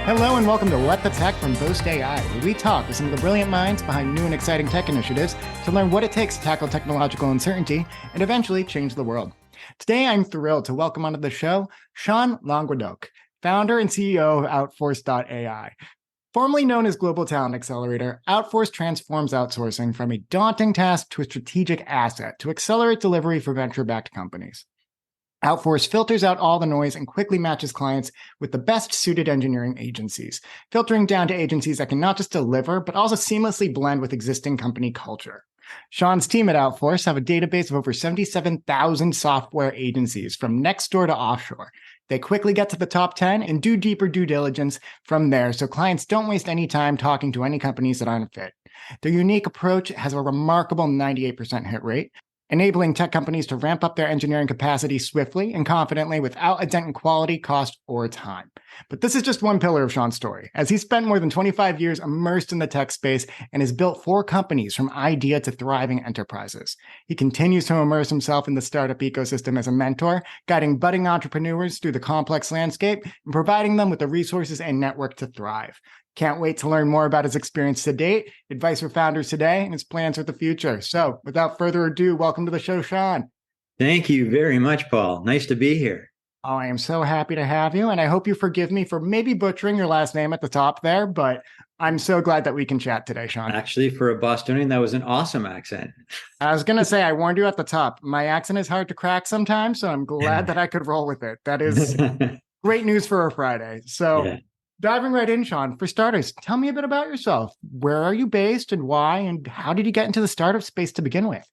Hello and welcome to Let the Tech from Boast.AI, where we talk with some of the brilliant minds behind new and exciting tech initiatives to learn what it takes to tackle technological uncertainty and eventually change the world. Today, I'm thrilled to welcome onto the show Sean Languedoc, founder and CEO of Outforce.AI. Formerly known as Global Talent Accelerator, Outforce transforms outsourcing from a daunting task to a strategic asset to accelerate delivery for venture-backed companies. Outforce filters out all the noise and quickly matches clients with the best suited engineering agencies, filtering down to agencies that can not just deliver, but also seamlessly blend with existing company culture. Sean's team at Outforce have a database of over 77,000 software agencies from next door to offshore. They quickly get to the top 10 and do deeper due diligence from there so clients don't waste any time talking to any companies that aren't fit. Their unique approach has a remarkable 98% hit rate, enabling tech companies to ramp up their engineering capacity swiftly and confidently without a dent in quality, cost, or time. But this is just one pillar of Sean's story, as he spent more than 25 years immersed in the tech space and has built 4 companies from idea to thriving enterprises. He continues to immerse himself in the startup ecosystem as a mentor, guiding budding entrepreneurs through the complex landscape and providing them with the resources and network to thrive. Can't wait to learn more about his experience to date, advice for founders today, and his plans for the future. So without further ado, welcome to the show, Sean. Thank you very much, Paul. Nice to be here. Oh, I am so happy to have you, and I hope you forgive me for maybe butchering your last name at the top there, but I'm so glad that we can chat today, Sean. Actually, for a Bostonian, that was an awesome accent. I was going to say, I warned you at the top. My accent is hard to crack sometimes, so I'm glad that I could roll with it. That is great news for a Friday. So yeah. Diving right in, Sean, for starters, tell me a bit about yourself. Where are you based and why, and how did you get into the startup space to begin with?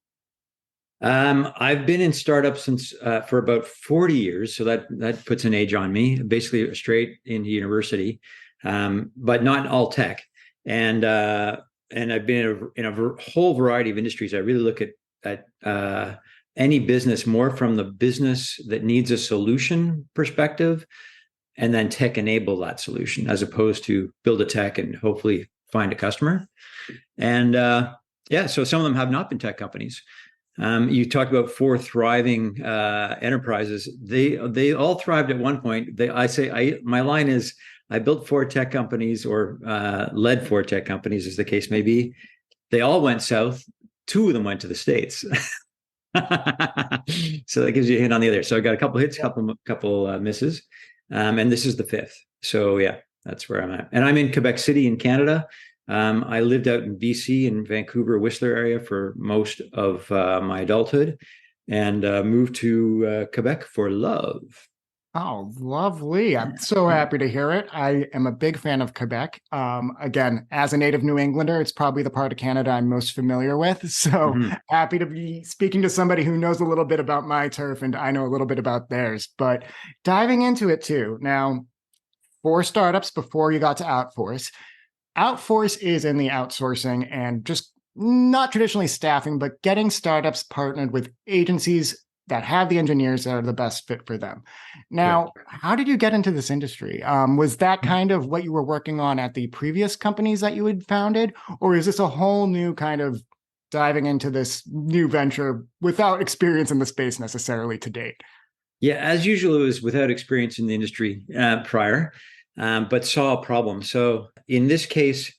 I've been in startups since for about 40 years, so that puts an age on me. Basically, straight into university, but not all tech. And I've been in a whole variety of industries. I really look at any business more from the business that needs a solution perspective, and then tech enable that solution, as opposed to build a tech and hopefully find a customer. And so some of them have not been tech companies. You talked about 4 thriving enterprises. They all thrived at one point. My line is, I built 4 tech companies, or led 4 tech companies, as the case may be. They all went south. 2 of them went to the States. So that gives you a hint on the other. So I got a couple hits, couple misses. And this is the 5th. So yeah, that's where I'm at. And I'm in Quebec City in Canada. I lived out in BC and Vancouver, Whistler area for most of my adulthood, and moved to Quebec for love. Oh, lovely. I'm so happy to hear it. I am a big fan of Quebec. Again, as a native New Englander, it's probably the part of Canada I'm most familiar with. So happy to be speaking to somebody who knows a little bit about my turf, and I know a little bit about theirs. But diving into it too. Now, 4 startups before you got to Outforce. Outforce is in the outsourcing and just not traditionally staffing, but getting startups partnered with agencies that have the engineers that are the best fit for them. Now, How did you get into this industry? Was that kind of what you were working on at the previous companies that you had founded? Or is this a whole new kind of diving into this new venture without experience in the space necessarily to date? Yeah, as usual, it was without experience in the industry prior, but saw a problem. So in this case,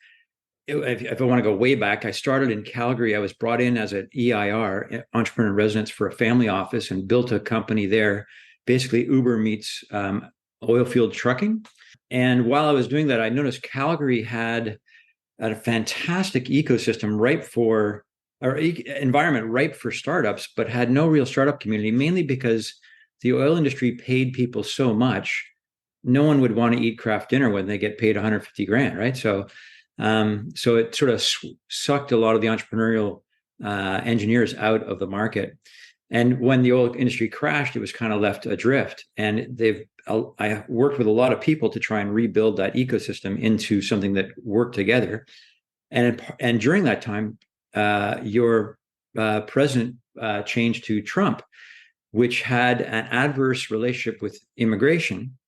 if I want to go way back, I started in Calgary. I was brought in as an EIR, entrepreneur in residence, for a family office, and built a company there, basically Uber meets oil field trucking. And while I was doing that, I noticed Calgary had a fantastic ecosystem environment ripe for startups, but had no real startup community, mainly because the oil industry paid people so much. No one would want to eat craft dinner when they get paid 150 grand, right? So it sort of sucked a lot of the entrepreneurial engineers out of the market. And when the oil industry crashed, it was kind of left adrift. And I worked with a lot of people to try and rebuild that ecosystem into something that worked together. And during that time, your president changed to Trump, which had an adverse relationship with immigration.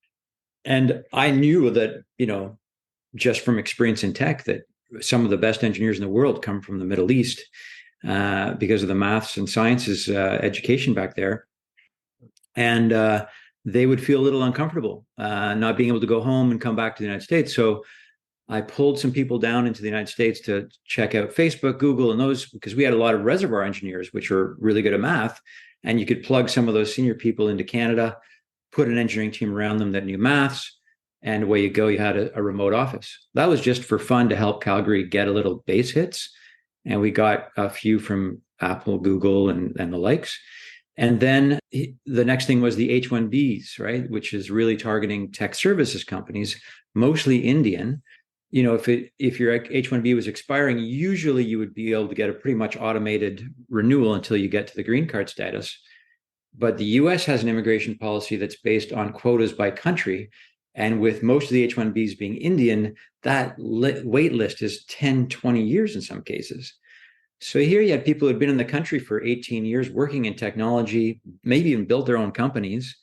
And I knew that, just from experience in tech, that some of the best engineers in the world come from the Middle East because of the maths and sciences education back there. And they would feel a little uncomfortable not being able to go home and come back to the United States. So I pulled some people down into the United States to check out Facebook, Google, and those, because we had a lot of reservoir engineers, which are really good at math. And you could plug some of those senior people into Canada, put an engineering team around them that knew maths, and away you go. You had a remote office. That was just for fun to help Calgary get a little base hits. And we got a few from Apple, Google, and the likes. And then the next thing was the H-1Bs, right? Which is really targeting tech services companies, mostly Indian. If your H-1B was expiring, usually you would be able to get a pretty much automated renewal until you get to the green card status. But the US has an immigration policy that's based on quotas by country. And with most of the H-1Bs being Indian, that wait list is 10, 20 years in some cases. So here you had people who had been in the country for 18 years working in technology, maybe even built their own companies,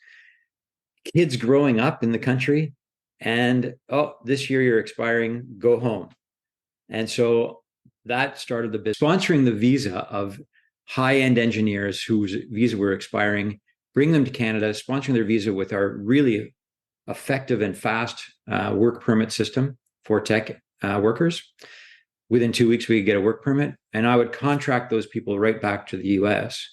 kids growing up in the country, and this year you're expiring, go home. And so that started the business, sponsoring the visa of high-end engineers whose visa were expiring, bring them to Canada, sponsoring their visa with our really effective and fast work permit system for tech workers. Within 2 weeks, we could get a work permit, and I would contract those people right back to the US.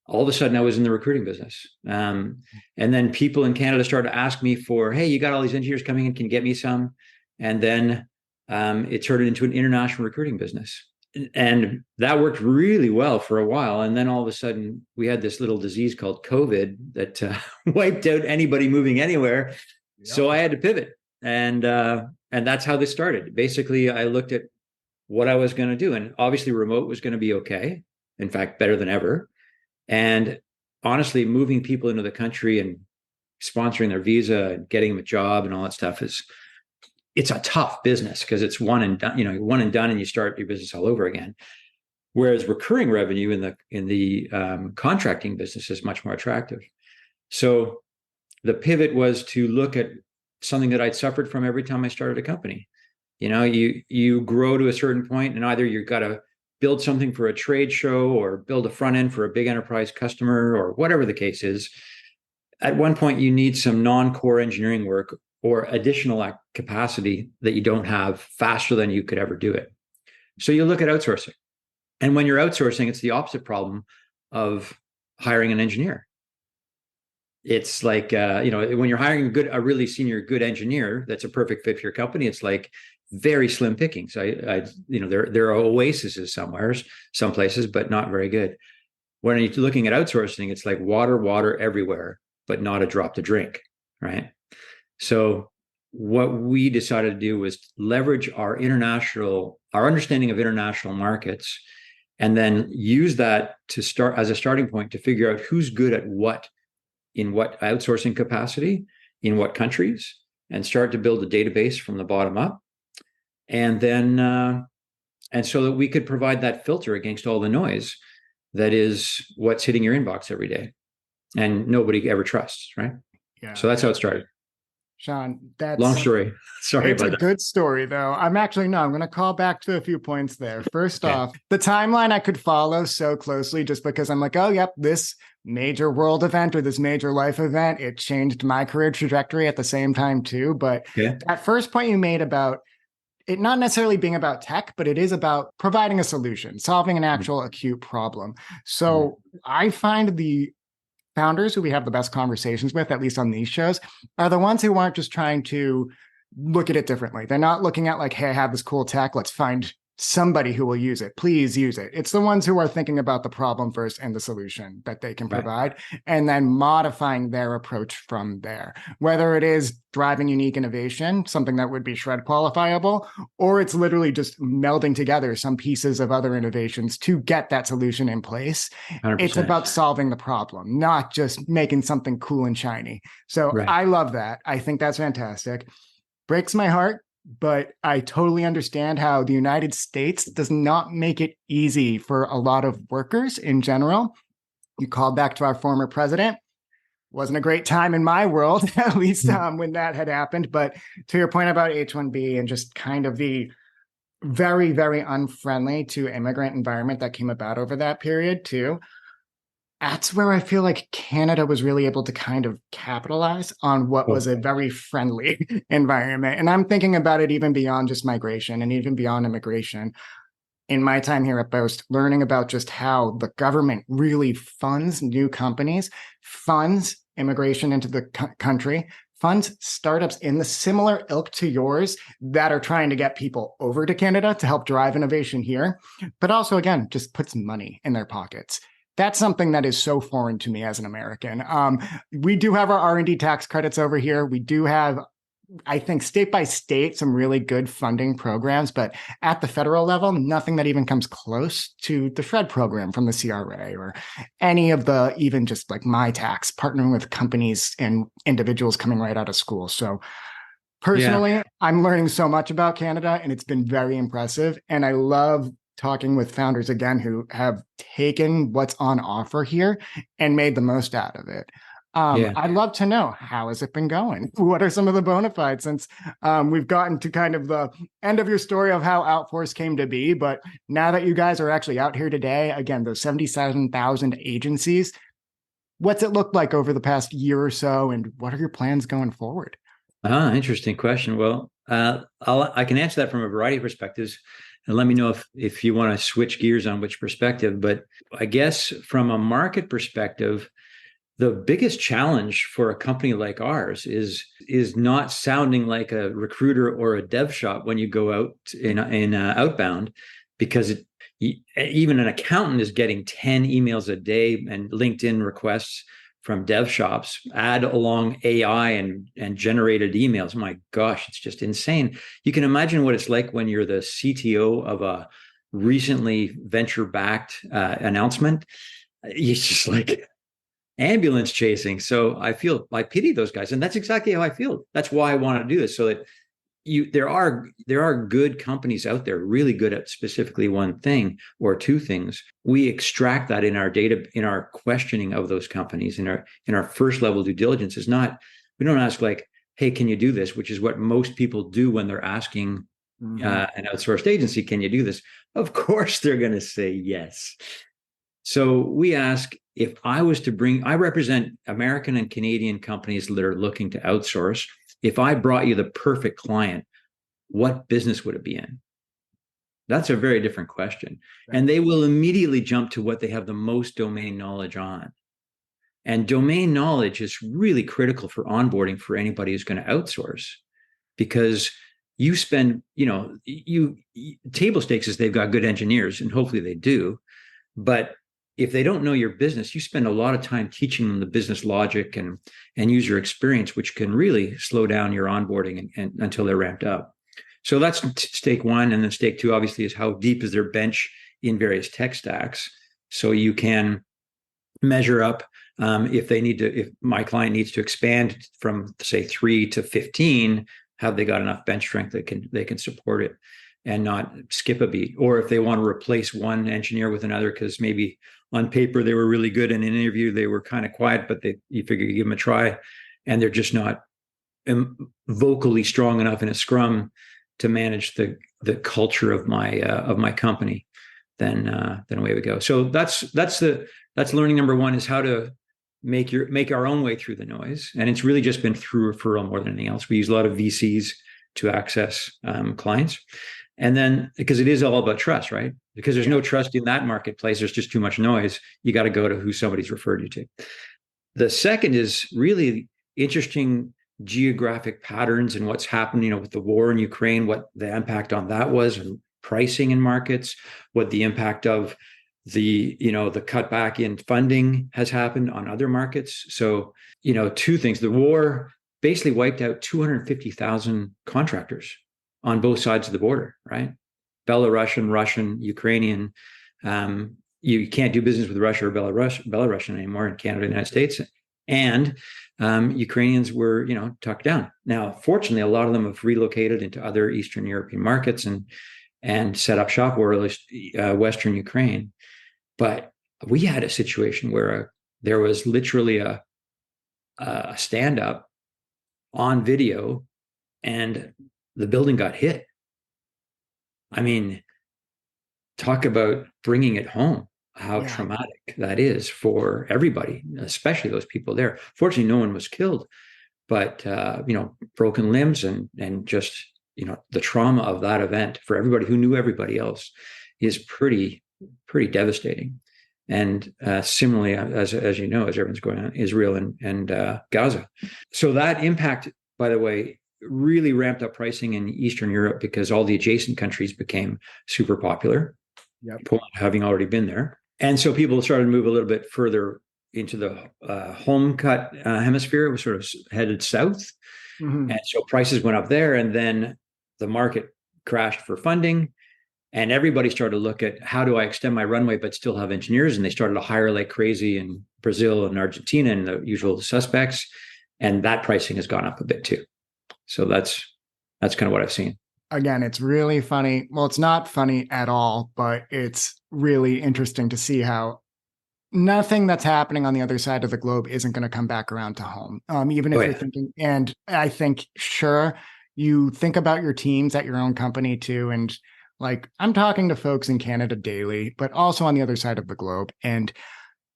All of a sudden, I was in the recruiting business. And then people in Canada started to ask me for, hey, you got all these engineers coming in, can you get me some? And then it turned into an international recruiting business. And that worked really well for a while. And then all of a sudden, we had this little disease called COVID that wiped out anybody moving anywhere. Yep. So I had to pivot. And that's how this started. Basically, I looked at what I was going to do. And obviously, remote was going to be okay. In fact, better than ever. And honestly, moving people into the country and sponsoring their visa and getting them a job and all that stuff it's a tough business because it's one and done, and you start your business all over again. Whereas recurring revenue in the contracting business is much more attractive. So the pivot was to look at something that I'd suffered from every time I started a company. You grow to a certain point, and either you've got to build something for a trade show or build a front end for a big enterprise customer or whatever the case is. At one point, you need some non-core engineering work or additional capacity that you don't have faster than you could ever do it. So you look at outsourcing. And when you're outsourcing, it's the opposite problem of hiring an engineer. It's like, when you're hiring a really senior, good engineer, that's a perfect fit for your company. It's like very slim pickings. There are oases some places, but not very good. When you're looking at outsourcing, it's like water everywhere, but not a drop to drink, right? So what we decided to do was leverage our understanding of international markets, and then use that to start as a starting point to figure out who's good at what, in what outsourcing capacity, in what countries, and start to build a database from the bottom up. And then, and so that we could provide that filter against all the noise that is what's hitting your inbox every day and nobody ever trusts, right? Yeah. So that's how it started. Sean, that's long story. Sorry about that. It's a good story, though. I'm going to call back to a few points there. First off, the timeline I could follow so closely just because I'm like, oh, yep, this major world event or this major life event, it changed my career trajectory at the same time, too. But that first point you made about it not necessarily being about tech, but it is about providing a solution, solving an actual acute problem. So I find the founders who we have the best conversations with, at least on these shows, are the ones who aren't just trying to look at it differently. They're not looking at like, hey, I have this cool tech. Let's find somebody who will use it. Please use it. It's the ones who are thinking about the problem first and the solution that they can provide, and then modifying their approach from there. Whether it is driving unique innovation, something that would be shred qualifiable, or it's literally just melding together some pieces of other innovations to get that solution in place. 100%. It's about solving the problem, not just making something cool and shiny. So I love that. I think that's fantastic. Breaks my heart, but I totally understand how the United States does not make it easy for a lot of workers in general. You called back to our former president. Wasn't a great time in my world, at least when that had happened. But to your point about H-1B and just kind of the very, very unfriendly to immigrant environment that came about over that period too. That's where I feel like Canada was really able to kind of capitalize on what was Oh, a very friendly environment. And I'm thinking about it even beyond just migration and even beyond immigration. In my time here at Boast, learning about just how the government really funds new companies, funds immigration into the country, funds startups in the similar ilk to yours that are trying to get people over to Canada to help drive innovation here, but also, again, just puts money in their pockets. That's something that is so foreign to me as an American. We do have our R&D tax credits over here. We do have, I think, state by state, some really good funding programs, but at the federal level, nothing that even comes close to the Shred program from the CRA or any of the, even just like my tax, partnering with companies and individuals coming right out of school. So yeah. personally, I'm learning so much about Canada and it's been very impressive. And I love talking with founders again who have taken what's on offer here and made the most out of it. Yeah. I'd love to know, how has it been going? What are some of the bona fides, since we've gotten to kind of the end of your story of how Outforce came to be, but now that you guys are actually out here today, again, those 77,000 agencies, what's it looked like over the past year or so, and what are your plans going forward? Interesting question. Well, I can answer that from a variety of perspectives, and let me know if you want to switch gears on which perspective. But I guess from a market perspective, the biggest challenge for a company like ours is not sounding like a recruiter or a dev shop when you go out in outbound, because even an accountant is getting 10 emails a day and LinkedIn requests from dev shops. Add along AI and generated emails. My gosh, it's just insane. You can imagine what it's like when you're the CTO of a recently venture backed announcement. It's just like ambulance chasing. So I pity those guys, and that's exactly how I feel. That's why I want to do this, so that there are good companies out there really good at specifically one thing or two things. We extract that in our data, in our questioning of those companies, in our first level due diligence. Is not, we don't ask like, hey, can you do this, which is what most people do when they're asking an outsourced agency, can you do this? Of course they're going to say yes. So we ask, if I was to bring, I represent American and Canadian companies that are looking to outsource. If I brought you the perfect client, what business would it be in? That's a very different question. And they will immediately jump to what they have the most domain knowledge on. And domain knowledge is really critical for onboarding for anybody who's going to outsource, because you spend, table stakes is they've got good engineers, and hopefully they do. But if they don't know your business, you spend a lot of time teaching them the business logic and user experience, which can really slow down your onboarding and until they're ramped up. So that's stake one. And then stake two, obviously, is how deep is their bench in various tech stacks. So you can measure up if my client needs to expand from, say, 3 to 15, have they got enough bench strength that they can support it and not skip a beat? Or if they want to replace one engineer with another, because maybe on paper they were really good, in an interview they were kind of quiet, but you figure you give them a try, and they're just not vocally strong enough in a scrum to manage the culture of my company, then away we go. So that's learning number one, is how to make our own way through the noise. And it's really just been through referral more than anything else. We use a lot of VCs to access clients. And then, because it is all about trust, right? Because there's no trust in that marketplace, there's just too much noise. You got to go to who somebody's referred you to. The second is really interesting geographic patterns and what's happening, with the war in Ukraine, what the impact on that was, and pricing in markets, what the impact of the cutback in funding has happened on other markets. So, two things. The war basically wiped out 250,000 contractors on both sides of the border, right? Belarusian, Russian, Ukrainian. You can't do business with Russia or Belarusian anymore in Canada and the United States. And Ukrainians were, tucked down. Now, fortunately, a lot of them have relocated into other Eastern European markets and set up shop, or at least Western Ukraine. But we had a situation where there was literally a stand-up on video, and the building got hit. I mean, talk about bringing it home. how Yeah. traumatic that is for everybody, especially those people there. Fortunately, no one was killed, but broken limbs and just the trauma of that event for everybody who knew everybody else is pretty devastating. And similarly, as you know, as everyone's going on, Israel and Gaza. So that impact, by the way, really ramped up pricing in Eastern Europe because all the adjacent countries became super popular. Yep. Poland having already been there. And so people started to move a little bit further into the home cut hemisphere. It was sort of headed south. Mm-hmm. And so prices went up there. And then the market crashed for funding. And everybody started to look at how do I extend my runway but still have engineers? And they started to hire like crazy in Brazil and Argentina and the usual suspects. And that pricing has gone up a bit too. So that's kind of what I've seen. Again, it's really funny. Well, it's not funny at all, but it's really interesting to see how nothing that's happening on the other side of the globe isn't going to come back around to home. Even if you're thinking, and I think, sure, you think about your teams at your own company too. And like, I'm talking to folks in Canada daily, but also on the other side of the globe. And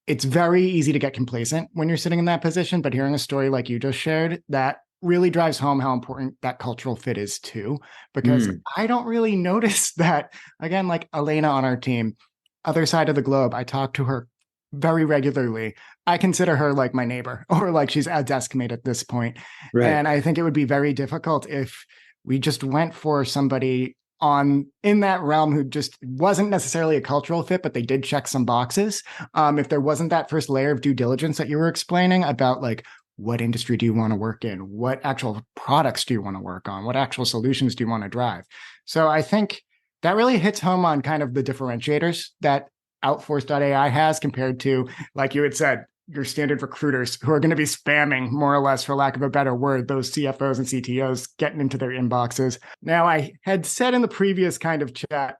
it's very easy to get complacent when you're sitting in that position. But hearing a story like you just shared, that really drives home how important that cultural fit is too, because I don't really notice that. Again, like Elena on our team, other side of the globe, I talk to her very regularly. I consider her like my neighbor, or like she's a desk mate at this point. Right. And I think it would be very difficult if we just went for somebody in that realm who just wasn't necessarily a cultural fit, but they did check some boxes. If there wasn't that first layer of due diligence that you were explaining about, like, what industry do you want to work in? What actual products do you want to work on? What actual solutions do you want to drive? So I think that really hits home on kind of the differentiators that Outforce.AI has compared to, like you had said, your standard recruiters who are going to be spamming, more or less, for lack of a better word, those CFOs and CTOs getting into their inboxes. Now, I had said in the previous kind of chat,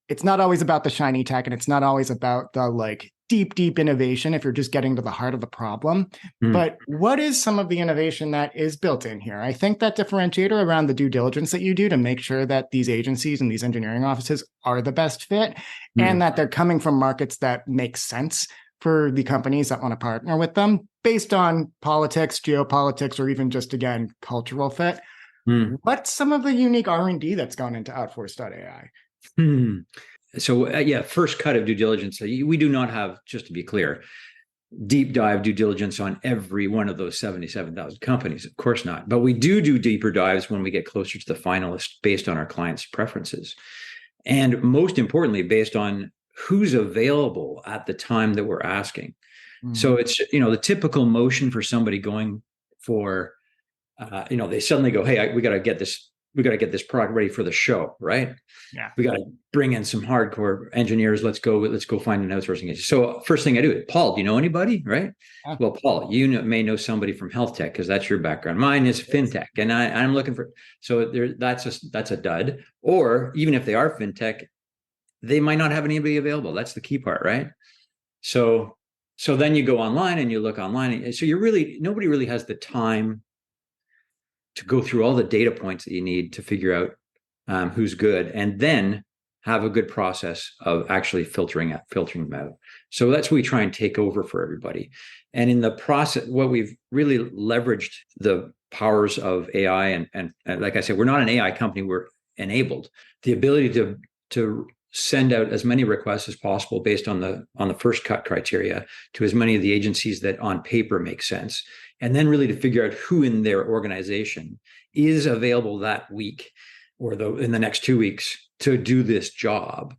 it's not always about the shiny tech, and it's not always about the like deep innovation if you're just getting to the heart of the problem. But what is some of the innovation that is built in here? I think that differentiator around the due diligence that you do to make sure that these agencies and these engineering offices are the best fit and that they're coming from markets that make sense for the companies that want to partner with them based on politics, geopolitics, or even just, again, cultural fit. What's some of the unique R&D that's gone into Outforce.AI? So first cut of due diligence. We do not have, just to be clear, deep dive due diligence on every one of those 77,000 companies. Of course not. But we do deeper dives when we get closer to the finalist based on our clients' preferences. And most importantly, based on who's available at the time that we're asking. So it's, the typical motion for somebody going for, they suddenly go, hey, we got to get this product ready for the show, right? Yeah. We got to bring in some hardcore engineers. Let's go find an outsourcing agency. So first thing I do, Paul, do you know anybody? Right? Yeah. Well, Paul, may know somebody from health tech because that's your background. Mine is fintech, and I'm looking for. So that's a dud. Or even if they are fintech, they might not have anybody available. That's the key part, right? So then you go online and you look online. So nobody really has the time to go through all the data points that you need to figure out who's good, and then have a good process of actually filtering them out. So that's what we try and take over for everybody. And in the process, what we've really leveraged the powers of AI, and like I said, we're not an AI company, we're enabled. The ability to send out as many requests as possible based on the first cut criteria to as many of the agencies that on paper make sense. And then really to figure out who in their organization is available that week or in the next 2 weeks to do this job.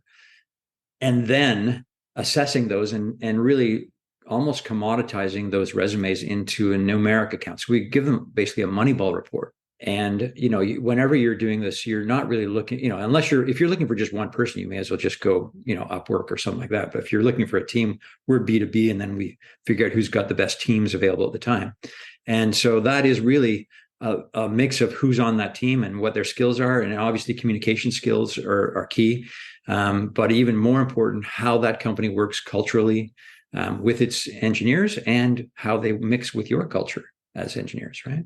And then assessing those and really almost commoditizing those resumes into a numeric account. So we give them basically a Moneyball report. And, whenever you're doing this, you're not really looking, if you're looking for just one person, you may as well just go, Upwork or something like that. But if you're looking for a team, we're B2B, and then we figure out who's got the best teams available at the time. And so that is really a mix of who's on that team and what their skills are. And obviously communication skills are key. But even more important, how that company works culturally with its engineers and how they mix with your culture as engineers, right?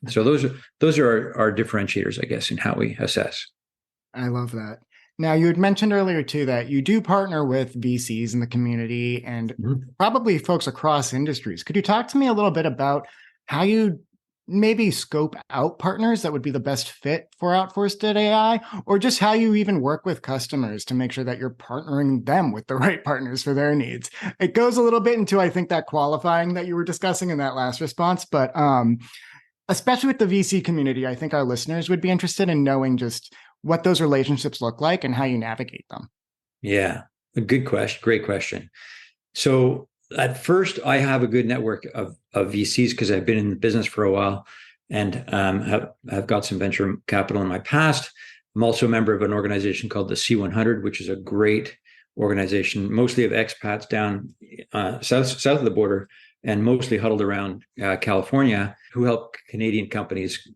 So those are our differentiators, I guess, in how we assess. I love that. Now, you had mentioned earlier too that you do partner with VCs in the community and Mhm. probably folks across industries. Could you talk to me a little bit about how you maybe scope out partners that would be the best fit for Outforce.AI, or just how you even work with customers to make sure that you're partnering them with the right partners for their needs? It goes a little bit into, I think, that qualifying that you were discussing in that last response, but especially with the VC community, I think our listeners would be interested in knowing just what those relationships look like and how you navigate them. Yeah, a good question. Great question. So at first, I have a good network of VCs because I've been in the business for a while and have got some venture capital in my past. I'm also a member of an organization called the C100, which is a great organization, mostly of expats down south of the border and mostly huddled around California, who help Canadian companies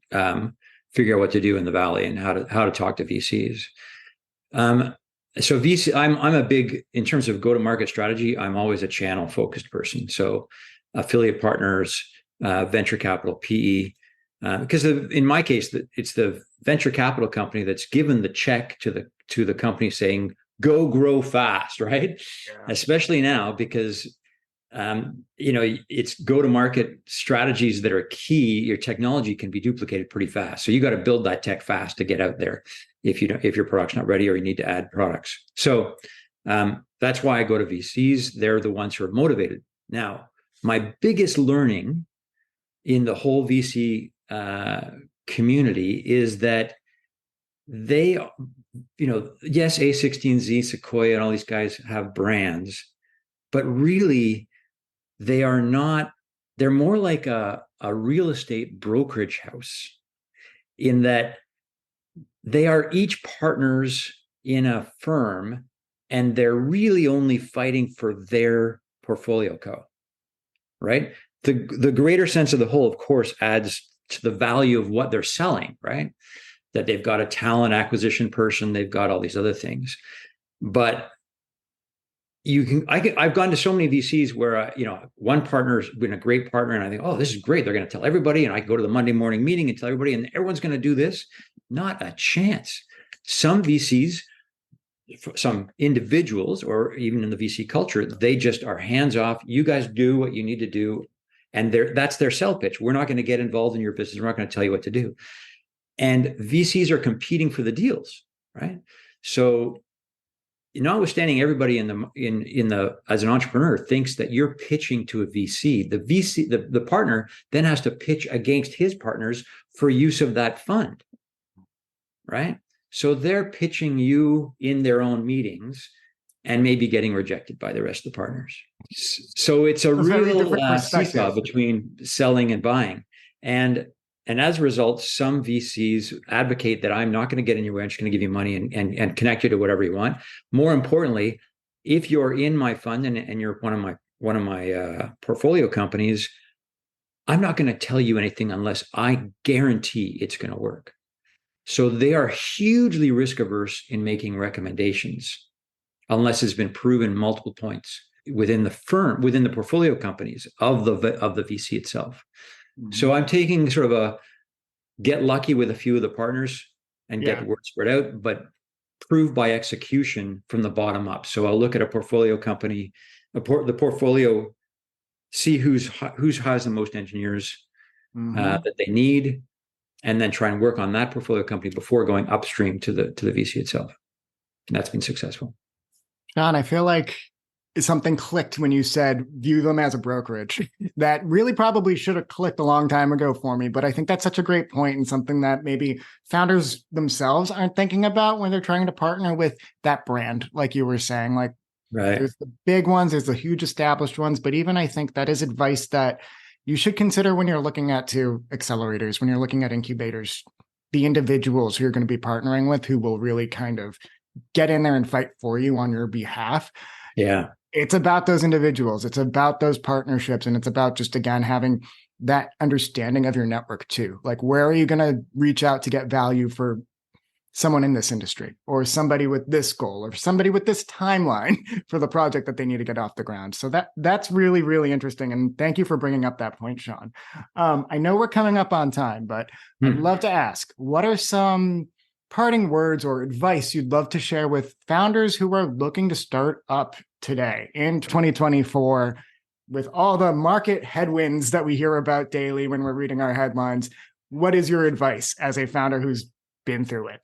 figure out what to do in the Valley and how to talk to VCs. So VC, I'm a big, in terms of go-to-market strategy, I'm always a channel-focused person. So affiliate partners, venture capital, PE, because in my case, it's the venture capital company that's given the check to the company saying, "Go grow fast," right? Yeah. Especially now because it's go-to-market strategies that are key. Your technology can be duplicated pretty fast, so you got to build that tech fast to get out there. If your product's not ready or you need to add products, so that's why I go to VCs. They're the ones who are motivated. Now, my biggest learning in the whole VC community is that they, yes, A16Z, Sequoia, and all these guys have brands, but really they're more like a real estate brokerage house in that they are each partners in a firm and they're really only fighting for their portfolio co, right? The greater sense of the whole, of course, adds to the value of what they're selling, right? That they've got a talent acquisition person, they've got all these other things. But I've gone to so many VCs where one partner's been a great partner, and I think, oh, this is great. They're going to tell everybody, and I go to the Monday morning meeting and tell everybody, and everyone's going to do this. Not a chance. Some VCs, some individuals, or even in the VC culture, they just are hands off. You guys do what you need to do, and that's their sell pitch. We're not going to get involved in your business. We're not going to tell you what to do. And VCs are competing for the deals, right? So, notwithstanding, everybody in the as an entrepreneur thinks that you're pitching to a VC. The partner then has to pitch against his partners for use of that fund, right? So they're pitching you in their own meetings and maybe getting rejected by the rest of the partners. So it's a real seesaw between selling and buying. And as a result, some VCs advocate that I'm not going to get in your way. I'm just going to give you money and connect you to whatever you want. More importantly, if you're in my fund and you're one of my portfolio companies, I'm not going to tell you anything unless I guarantee it's going to work. So they are hugely risk averse in making recommendations unless it's been proven multiple points within the firm, within the portfolio companies of the VC itself. Mm-hmm. So I'm taking sort of a get lucky with a few of the partners and get the word spread out, but prove by execution from the bottom up. So I'll look at a portfolio company, the portfolio, see who has the most engineers that they need, and then try and work on that portfolio company before going upstream to the VC itself. And that's been successful. Sean, I feel like something clicked when you said view them as a brokerage. That really probably should have clicked a long time ago for me, but I think that's such a great point and something that maybe founders themselves aren't thinking about when they're trying to partner with that brand, like you were saying. Like, right, there's the big ones, there's the huge established ones, but even I think that is advice that you should consider when you're looking at accelerators, when you're looking at incubators, the individuals who you're going to be partnering with who will really kind of get in there and fight for you on your behalf. Yeah. It's about those individuals. It's about those partnerships. And it's about just, again, having that understanding of your network too. Like, where are you going to reach out to get value for someone in this industry, or somebody with this goal, or somebody with this timeline for the project that they need to get off the ground? So that's really, really interesting. And thank you for bringing up that point, Sean. I know we're coming up on time, but I'd love to ask, what are some parting words or advice you'd love to share with founders who are looking to start up today in 2024 with all the market headwinds that we hear about daily when we're reading our headlines? What is your advice as a founder who's been through it?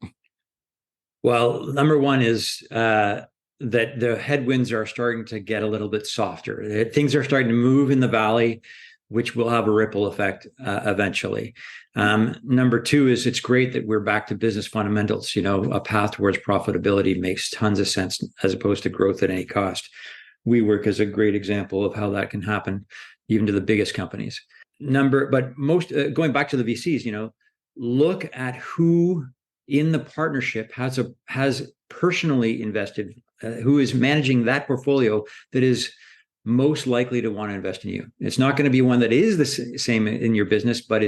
Well, number one is that the headwinds are starting to get a little bit softer. Things are starting to move in the valley, which will have a ripple effect eventually. Number two is it's great that we're back to business fundamentals. A path towards profitability makes tons of sense as opposed to growth at any cost. WeWork is a great example of how that can happen, even to the biggest companies. But most going back to the VCs, look at who in the partnership has personally invested, who is managing that portfolio that is most likely to want to invest in you. It's not going to be one that is the same in your business, but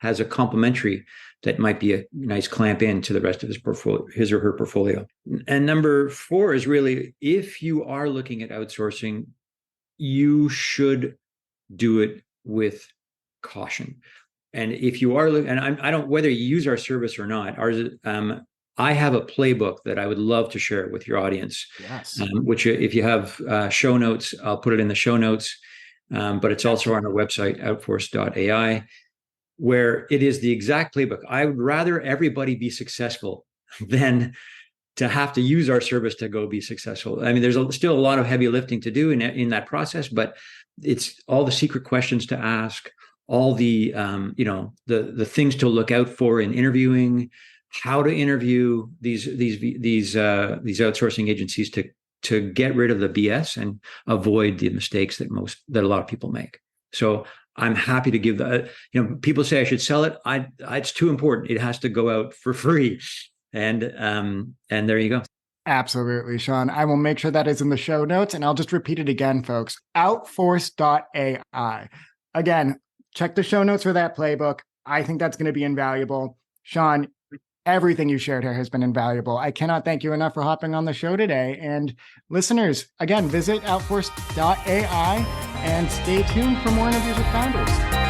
has a complementary that might be a nice clamp in to the rest of his or her portfolio. And number four is really, if you are looking at outsourcing, you should do it with caution. And if you are, and I don't, whether you use our service or not, I have a playbook that I would love to share with your audience. Yes. Which, if you have show notes, I'll put it in the show notes. But it's also on our website, outforce.ai, where it is the exact playbook. I would rather everybody be successful than to have to use our service to go be successful. I mean, there's still a lot of heavy lifting to do in that process, but it's all the secret questions to ask, all the the things to look out for in interviewing, how to interview these outsourcing agencies to get rid of the BS and avoid the mistakes that a lot of people make. So I'm happy to give that. People say I should sell it. It's too important. It has to go out for free. And there you go. Absolutely, Sean. I will make sure that is in the show notes, and I'll just repeat it again, folks. Outforce.ai. Again, check the show notes for that playbook. I think that's going to be invaluable. Sean, everything you shared here has been invaluable. I cannot thank you enough for hopping on the show today. And listeners, again, visit outforce.ai and stay tuned for more interviews with founders.